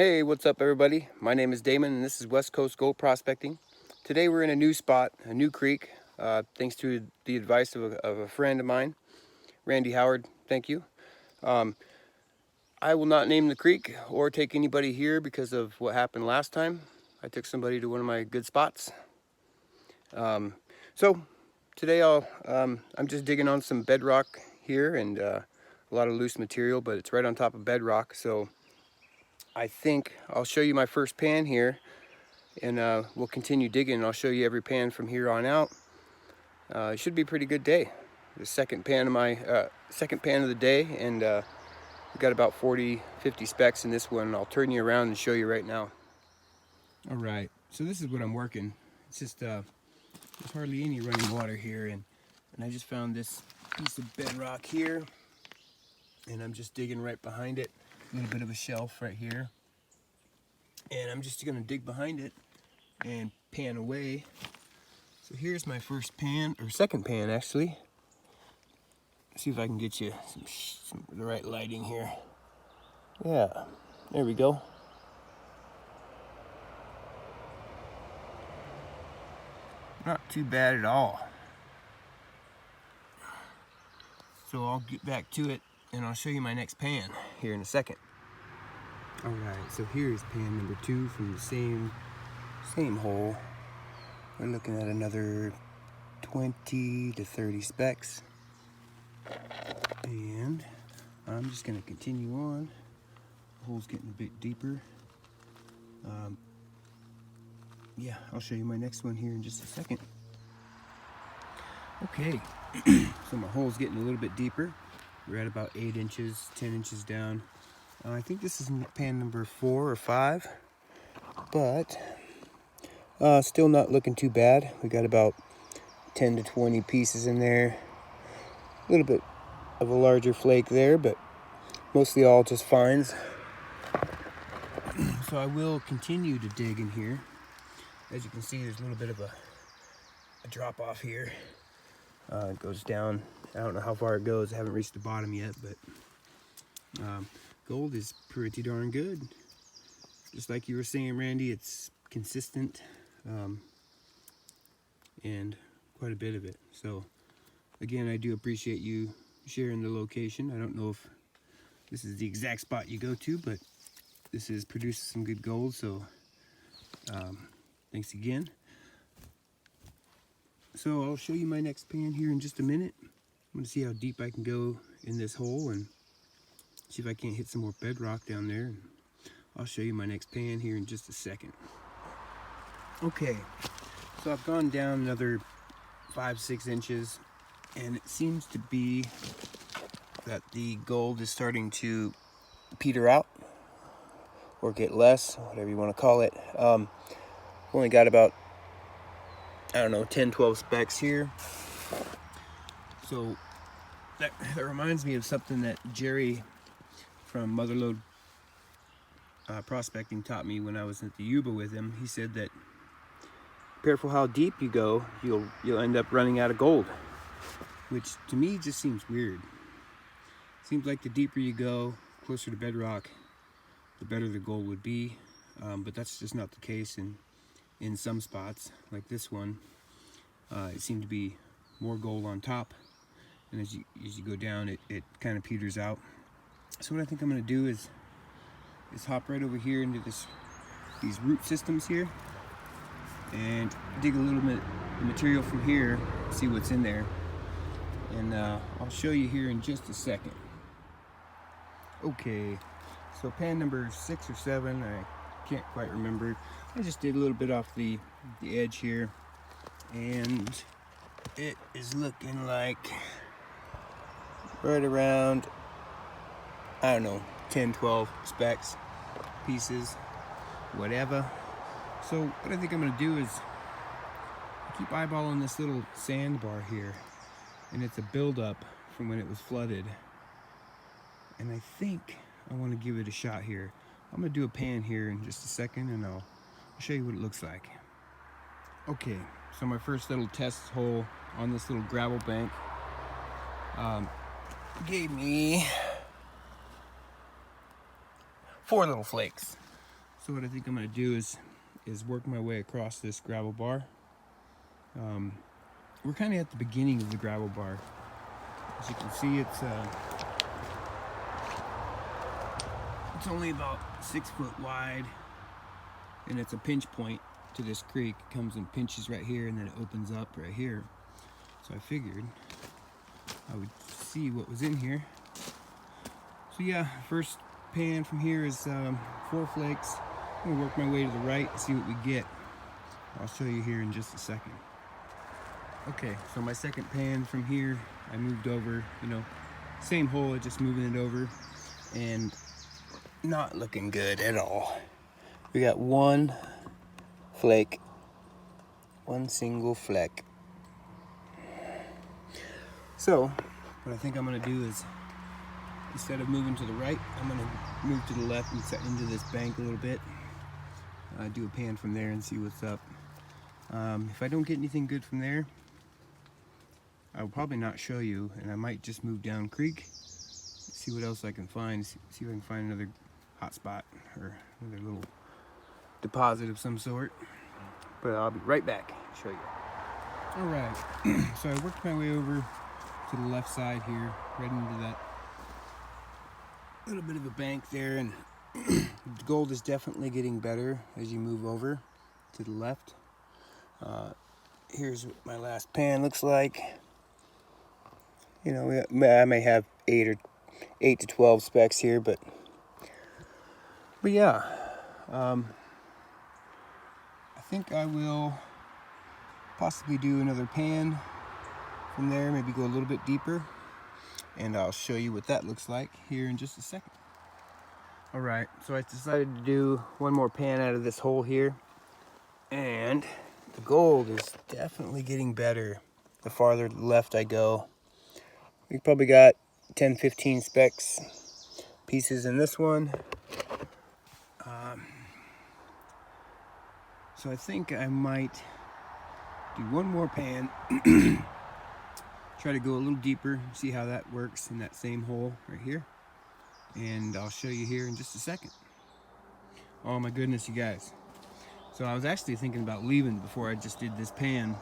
Hey, what's up everybody? My name is Damon and this is West Coast Gold Prospecting. Today we're in a new spot, a new creek, thanks to the advice of a friend of mine, Randy Howard. Thank you. I will not name the creek or take anybody here because of what happened last time. I took somebody to one of my good spots. So today I'm just digging on some bedrock here and a lot of loose material, but it's right on top of bedrock. So I think I'll show you my first pan here, and we'll continue digging, and I'll show you every pan from here on out. It should be a pretty good day. The second pan of the day, and we've got about 40-50 specks in this one. I'll turn you around and show you right now. All right, so this is what I'm working. It's just there's hardly any running water here, and I just found this piece of bedrock here, and I'm just digging right behind it. A little bit of a shelf right here, and I'm just gonna dig behind it and pan away. So here's my first pan, or second pan actually. Let's see if I can get you the right lighting here. Yeah, there we go. Not too bad at all. So I'll get back to it and I'll show you my next pan here in a second. All right, so here's pan number 2 from the same hole. We're looking at another 20 to 30 specks. And I'm just gonna continue on. The hole's getting a bit deeper. Yeah, I'll show you my next one here in just a second. Okay, so my hole's getting a little bit deeper. We're at about 8 inches, 10 inches down. I think this is pan number 4 or 5, but still not looking too bad. We got about 10 to 20 pieces in there. A little bit of a larger flake there, but mostly all just fines. So I will continue to dig in here. As you can see, there's a little bit of a drop off here. It goes down. I don't know how far it goes. I haven't reached the bottom yet, but gold is pretty darn good. Just like you were saying, Randy, it's consistent and quite a bit of it. So again, I do appreciate you sharing the location. I don't know if this is the exact spot you go to, but this is producing some good gold, so thanks again. So I'll show you my next pan here in just a minute. I'm going to see how deep I can go in this hole and see if I can't hit some more bedrock down there. I'll show you my next pan here in just a second. Okay, so I've gone down another 5-6 inches, and it seems to be that the gold is starting to peter out or get less, whatever you want to call it. Only got about, I don't know, 10-12 specks here. So that reminds me of something that Jerry from Motherlode Prospecting taught me when I was at the Yuba with him. He said that careful how deep you go, you'll end up running out of gold, which to me just seems weird. Seems like the deeper you go, closer to bedrock, the better the gold would be, but that's just not the case in some spots. Like this one, it seemed to be more gold on top, and as you go down, it kind of peters out. So what I think I'm going to do is hop right over here into these root systems here and dig a little bit of material from here, see what's in there, and I'll show you here in just a second. Okay, so pan number 6 or 7, I can't quite remember. I just did a little bit off the edge here, and it is looking like right around, I don't know, 10-12 specks, pieces, whatever. So what I think I'm going to do is keep eyeballing this little sandbar here, and it's a buildup from when it was flooded, and I think I want to give it a shot here. I'm going to do a pan here in just a second, and I'll show you what it looks like. Okay, so my first little test hole on this little gravel bank gave me 4 little flakes. So what I think I'm going to do is work my way across this gravel bar. We're kind of at the beginning of the gravel bar. As you can see, it's only about 6 foot wide, and it's a pinch point to this creek. It comes and pinches right here, and then it opens up right here. So I figured I would see what was in here. So yeah, first pan from here is 4 flakes. I'm gonna work my way to the right and see what we get. I'll show you here in just a second. Okay, so my second pan from here, I moved over, same hole, just moving it over, and not looking good at all. We got 1 flake, 1 single fleck. So, what I think I'm gonna do is, instead of moving to the right, I'm gonna move to the left and set into this bank a little bit. Do a pan from there and see what's up. If I don't get anything good from there, I will probably not show you, and I might just move down creek, see what else I can find, see if I can find another hot spot or another little deposit of some sort. But I'll be right back to show you. All right, so I worked my way over to the left side here, right into that little bit of a bank there, and the gold is definitely getting better as you move over to the left. Here's what my last pan looks like. I may have 8 to 12 specks here, but yeah, I think I will possibly do another pan from there, maybe go a little bit deeper, and I'll show you what that looks like here in just a second. All right, so I decided to do 1 more pan out of this hole here, and the gold is definitely getting better the farther left I go. We probably got 10-15 specks pieces in this one. So I think I might do 1 more pan, try to go a little deeper, see how that works in that same hole right here, and I'll show you here in just a second. Oh my goodness, you guys. So I was actually thinking about leaving before I just did this pan.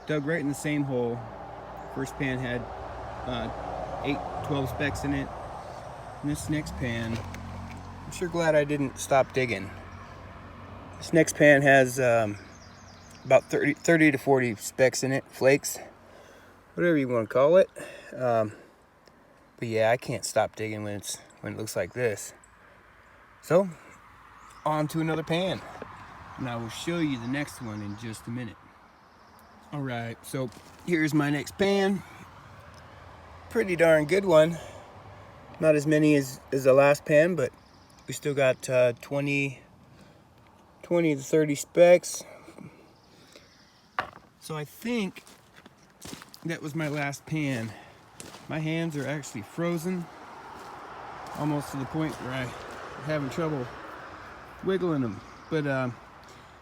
Dug right in the same hole. First pan had 12 specks in it. And this next pan, I'm sure glad I didn't stop digging. This next pan has about 30 to 40 specks in it, flakes, whatever you want to call it. But yeah, I can't stop digging when it looks like this. So, on to another pan. And I will show you the next one in just a minute. All right, so here's my next pan. Pretty darn good one. Not as many as the last pan, but we still got 20 to 30 specks. So I think that was my last pan. My hands are actually frozen, almost to the point where I'm having trouble wiggling them. But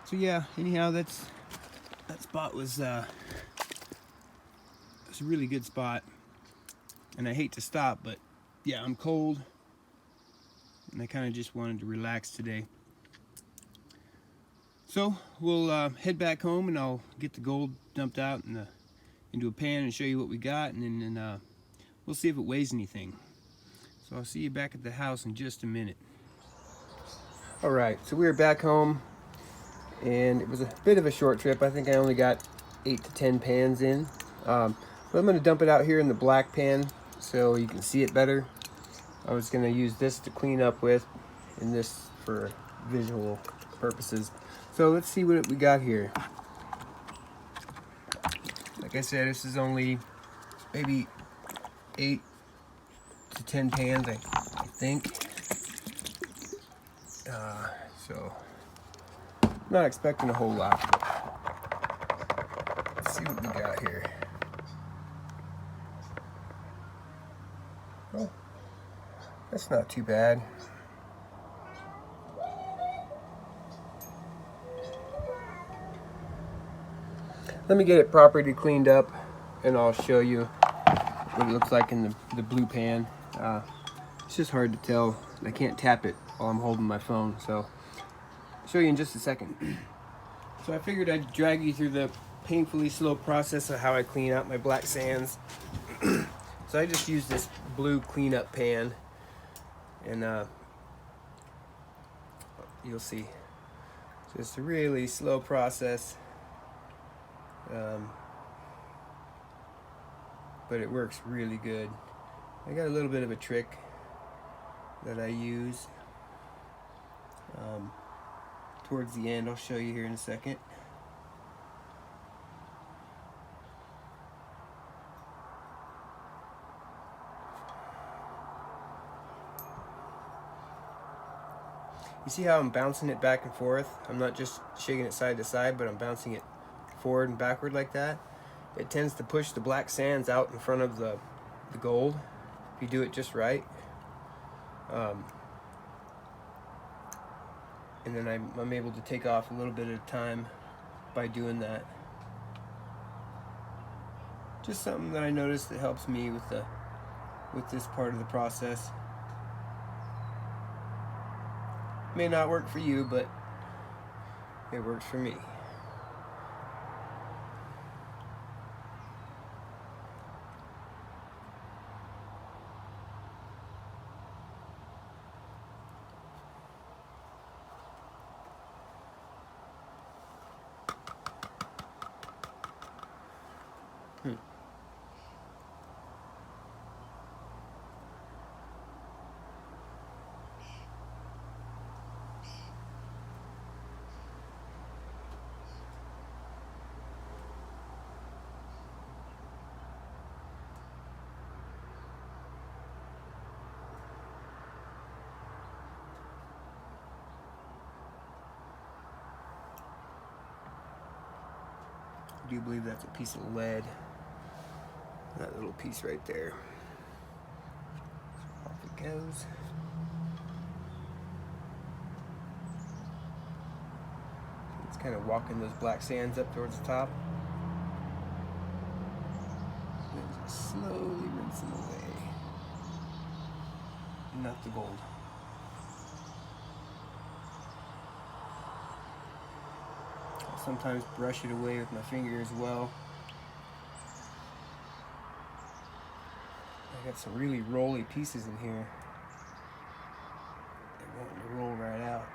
so yeah, anyhow, that spot was a really good spot, and I hate to stop, but yeah, I'm cold, and I kind of just wanted to relax today. So we'll head back home, and I'll get the gold dumped out into a pan and show you what we got, and then we'll see if it weighs anything. So I'll see you back at the house in just a minute. All right, so we're back home, and it was a bit of a short trip. I think I only got 8 to 10 pans in. But I'm gonna dump it out here in the black pan so you can see it better. I was gonna use this to clean up with, and this for visual purposes. So let's see what we got here. Like I said, this is only maybe 8 to 10 pans, I think. So I'm not expecting a whole lot. Let's see what we got here. Oh, that's not too bad. Let me get it properly cleaned up, and I'll show you what it looks like in the blue pan. It's just hard to tell. I can't tap it while I'm holding my phone, so show you in just a second. So I figured I'd drag you through the painfully slow process of how I clean out my black sands. So I just use this blue cleanup pan, and you'll see, just a really slow process, but it works really good. I got a little bit of a trick that I use towards the end. I'll show you here in a second. You see how I'm bouncing it back and forth? I'm not just shaking it side to side, but I'm bouncing it forward and backward like that. It tends to push the black sands out in front of the gold if you do it just right. And then I'm able to take off a little bit at a time by doing that. Just something that I noticed that helps me with this part of the process. May not work for you, but it works for me. I do believe that's a piece of lead. That little piece right there. So off it goes. It's kind of walking those black sands up towards the top. And just slowly rinse them away. Not the gold. Sometimes brush it away with my finger as well. I got some really rolly pieces in here. They're wanting to roll right out.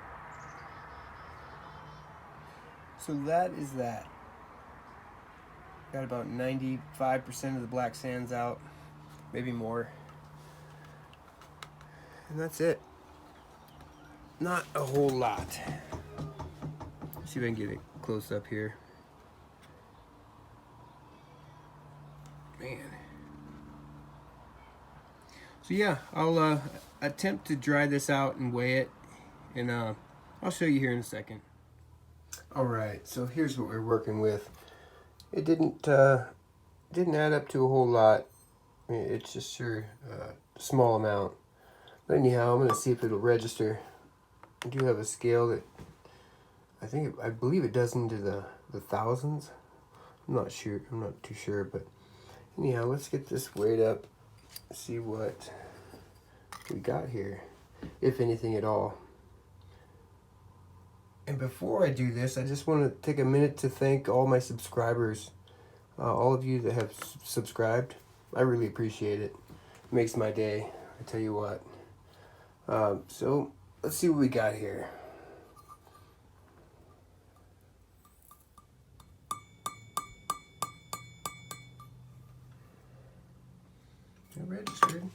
So that is that. Got about 95% of the black sands out, maybe more. And that's it. Not a whole lot. See if I can get it close up here. Man. So yeah, I'll attempt to dry this out and weigh it, and I'll show you here in a second. Alright, so here's what we're working with. It didn't add up to a whole lot. I mean, it's just sure a small amount. But anyhow, I'm going to see if it'll register. I do have a scale that I believe it does into the thousands. I'm not sure. I'm not too sure, but anyhow, let's get this weighed up. See what we got here, if anything at all. And before I do this, I just want to take a minute to thank all my subscribers, all of you that have subscribed. I really appreciate it. It makes my day, I tell you what. So let's see what we got here. Registered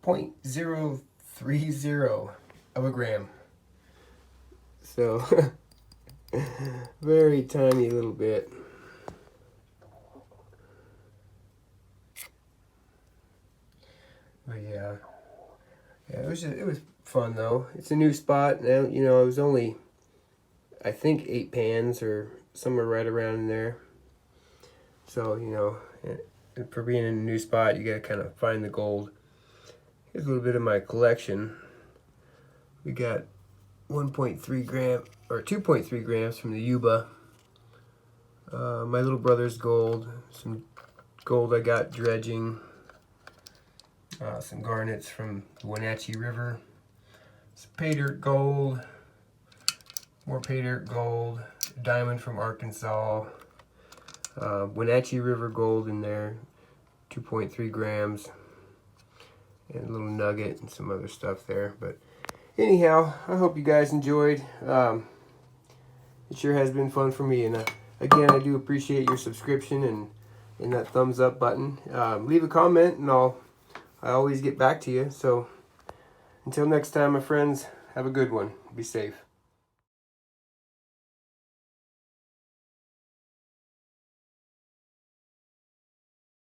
0.030 of a gram. So very tiny little bit. But yeah, it was fun though. It's a new spot. Now, you know, it was only, I think, 8 pans or somewhere right around there. So, you know, for being in a new spot, you gotta kind of find the gold. Here's a little bit of my collection. We got 1.3 gram or 2.3 grams from the Yuba. My little brother's gold. Some gold I got dredging. Some garnets from the Wenatchee River. Some pay dirt gold. more pay dirt gold, diamond from Arkansas, Wenatchee River gold in there, 2.3 grams, and a little nugget and some other stuff there. But anyhow, I hope you guys enjoyed. It sure has been fun for me, and again, I do appreciate your subscription and that thumbs up button. Leave a comment, and I always get back to you. So until next time, my friends, have a good one. Be safe.